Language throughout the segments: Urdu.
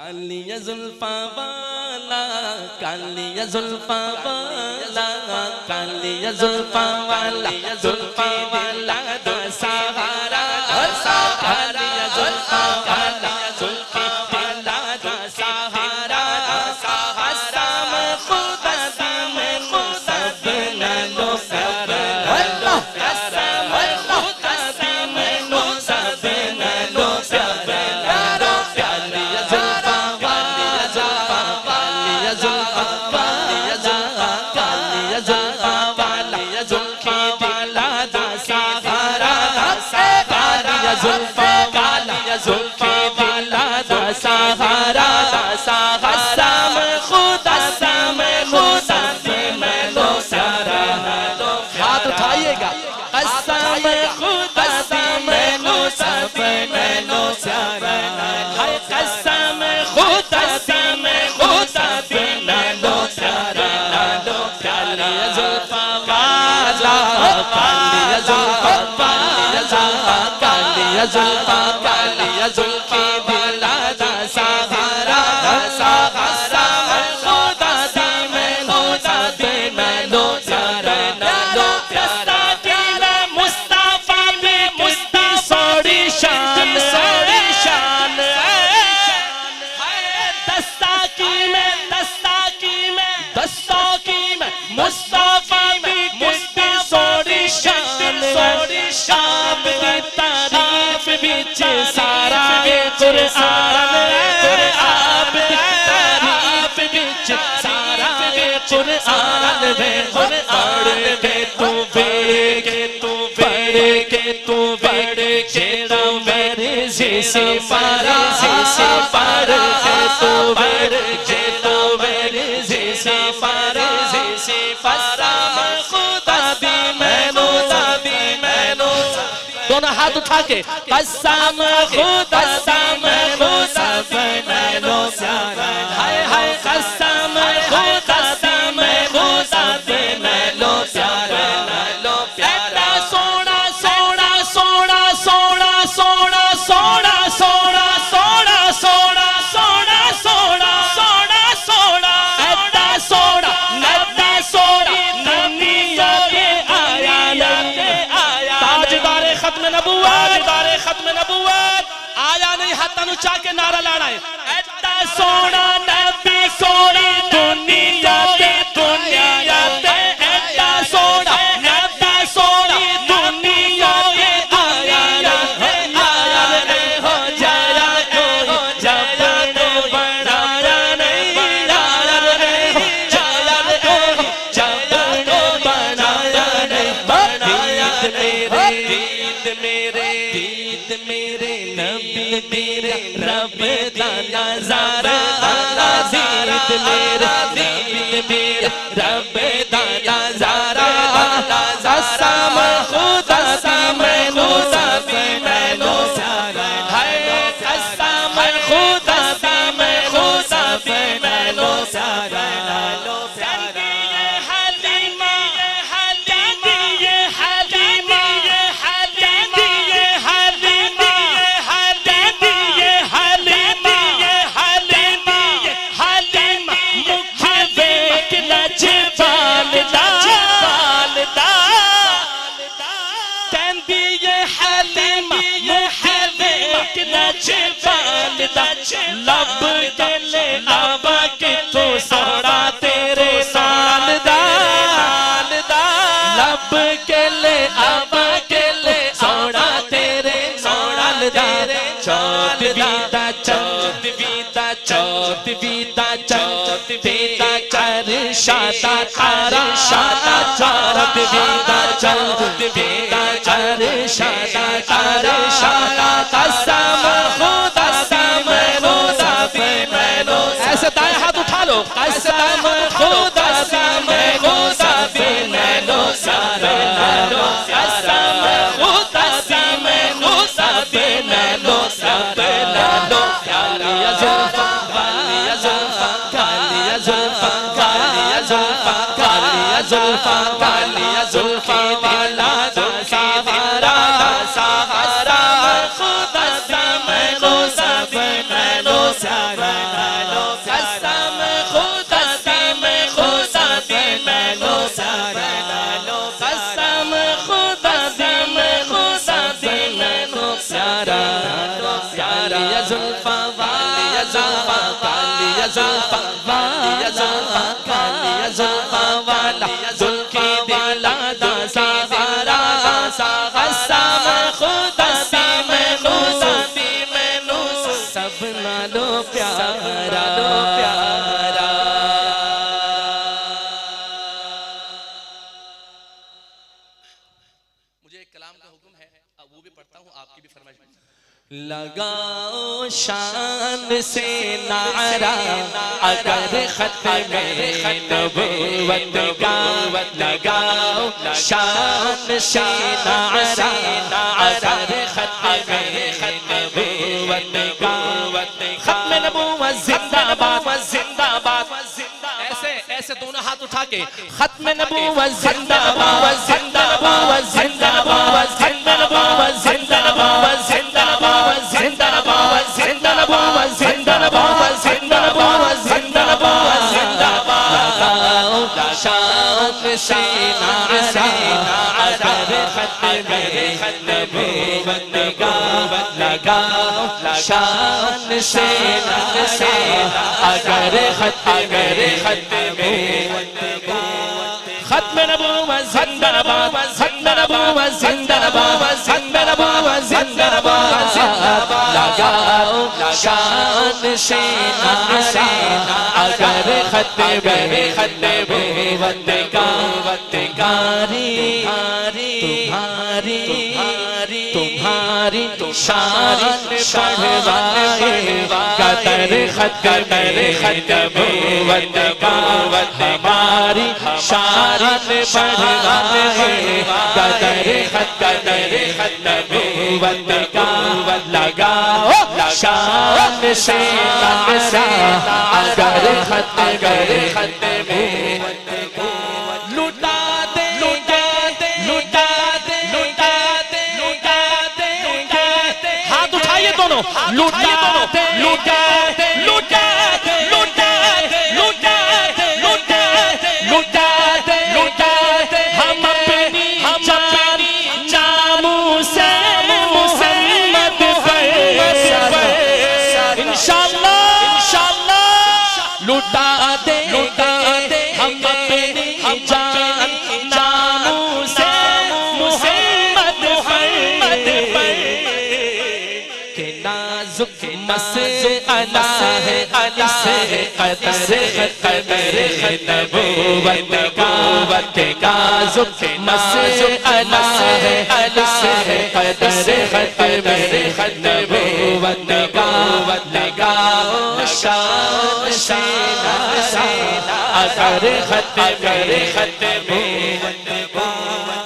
کالی زلفاں والا کالی زلفاں والا کالی زلفاں والا زلفاں والا دو سہارا کالی زلفاں والا زلفاں والا دو سہارا قسم خدا دی میں سب نالو سہارا قسم خدا دی میں سب نالو سہارا کالی زلفاں والا کالی زلفاں والا زلفاں والا دو سہارا کالی زلفاں والا زلفاں والا دو سہارا قسم خدا دی میں لو سارا ہاتھ اٹھائیے گا قسم خدا دی میں لو سب میں لو سارا قسم خدا دی میں لو سارا کالی زلفاں والا کالی زلفاں والا کالی زلفاں والا زلفاں والا دو سہارا قسم خدا دی میں لو سارا دستگیر مصطفیٰ بھی کتنی سوڑی شان دستاکی میں مصطفیٰ بھی کتنی سوڑی شان آپ کی تعریف بچ سارا قرآن آپ کی تعریف بچ سارا قرآن بڑھ جیڑا میرے سے پارا تو بڑھ جیڑا میرے سے پارا قسم خدا دی میں لو دونوں ہاتھ اٹھا کے قسم خدا دی میں لو سارا ہائے ہائے قسم خدا دی میں لو سارا ایڈا سونا سونا سونا سونا سونا سونا سونا سونا سونا سونا سونا سونا سونا ایڈا سونا دنیا کے آیا تاجدار ختم نبوت آیا نہیں ہاتھاں نوں چاہ کے نعرہ لانا ہے ایڈا سونا نبی کوئی دنیا تے ایڈا سونا نبی سوڑی دنیا تے آیا نہیں ہو جایا جب بڑھایا نہیں جایا جب بڑھایا نہیں دید میرے نبی میرے رب دا نظارہ دید میرے نبی میرے رب دا نظارہ قسم خدا دی میں لو سارا ہے قسم خدا دی میں لو سارا لب گلے آبا کے تو سوڑا تیرے سال دا لب گلے آبا کے لے سوڑا تیرے سال دا چوت بیتا ارشادہ تارا چوت بیتا ارشادہ تارا قسم خدا ایسے دائیں ہاتھ اٹھا لو قسم خدا دی میں لو سارا قسم خدا دی میں لو سارا کالی زلفاں والا دو سہارا خدا دی میں لو سارا زلفا کالی زلفا والا کالی زلفا والا زلفی دلا دا سارا قسم خدا میں نو سب نالو پیارا مجھے ایک کلام کا حکم ہے اب وہ بھی پڑھتا ہوں آپ کی بھی فرمائش لگاؤ شان سے نعرہ اگر ختم نبوت کا لگاؤ شان سے نعرہ اگر ختم نبوت کا ختم نبوت زندہ باد ایسے دونوں ہاتھ اٹھا کے ختم نبوت زندہ باد زندہ باد زندہ باد ختم نبوت زندہ باد زندہ باد زندہ باد زندہ باد زندہ باد زندہ باد زندہ باد زندہ باد شان سے نعرہ اگر ختم نبوت کا لگاؤ شان سے نعرہ اگر ختم ختم نبوت زندہ باد ختم نبوت زندہ باد ختم نبوت زندہ باد لگاؤ شان سے نعرہ اگر ختم نبوت کا تمہاری شان بڑھوائے قدر ختم نبوت کا ہماری شان بڑھوائے قدر ختم نبوت کا لگاؤ شان سے نعرہ اگر ختم لٹا دے ہاتھ اٹھائیے دونوں لٹا دے ہم اپنی جاموں سے محمد انشاءاللہ لٹا دے ہم اپنی جاموں سے محمد کہ نازک مسئلہ ہے سے قدر نبوت کا کہ نازک مسئلہ ہے سے قدر نبوت کا لگاؤ شان سے نعرہ اگر ختم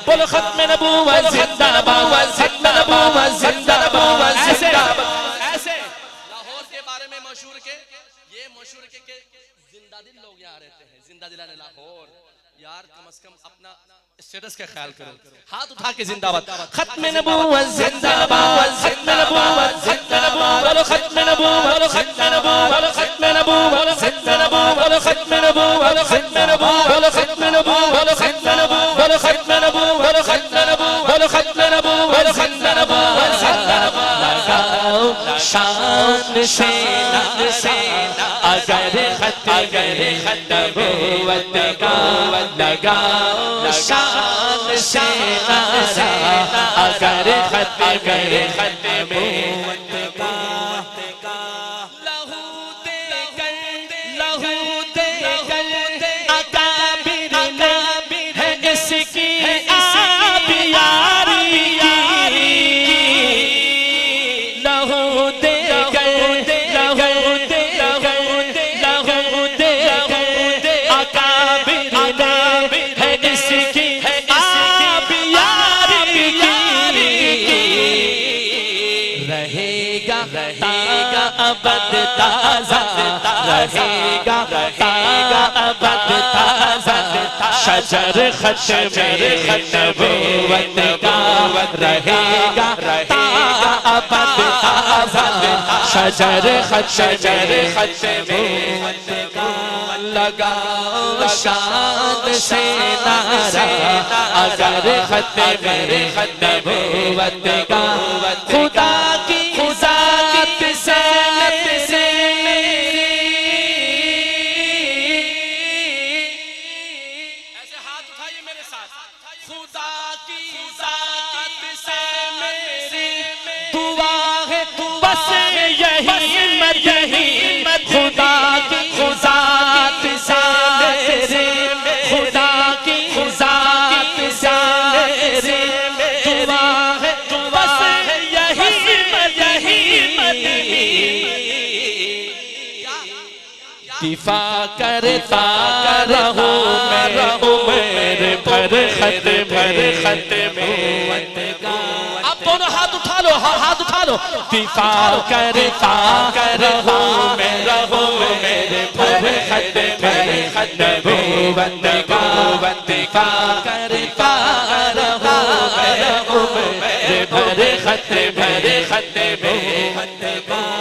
بولو ختم نبوت زندہ باد ختم نبوت زندہ باد ایسے لاہور کے بارے میں مشہور کے یہ مشہور کے زندہ دل لوگ یہاں رہتے ہیں زندہ دلان لاہور یار کم از کم اپنا اسٹیٹس کا خیال کرو ہاتھ اٹھا کے زندہ باد ختم نبوت زندہ باد ختم نبوت زندہ باد ختم نبوت ختم نبوت ختم نبوت ختم نبوت ختم نبوت ختم نبوت ختم نبوت ختم نبوت ختم نبوت ختم نبوت ختم نبوت ختم نبوت لگاؤ شان سے نعرہ اگر ختم نبوت کا لگاؤ شان سے نعرہ اگر ختم نبوت کا لہو دے کر اکابر ہے اس کی آبیاری لہو دے ابد تازہ رہے گا ابد تازہ شجر ختم نبوت کا رہے گا ابد تازہ شجر ختم نبوت کا لگاؤ شان سے نعرہ اگر ختم نبوت کا خدا کی ذات سے دفاع کرتا رہوں میرے بھر خط میں اب دونوں ہاتھ اٹھا لو ہاتھ اٹھا لو دفاع کرتا رہوں میرے بھر خط نبوت کا دفاع کرتا رہوں میرے بھر خط میں دفاع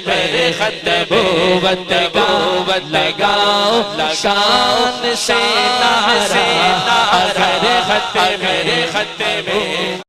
میرے خط نبوت کا لگاؤ شان سے نعرہ اگر خط میرے خط میں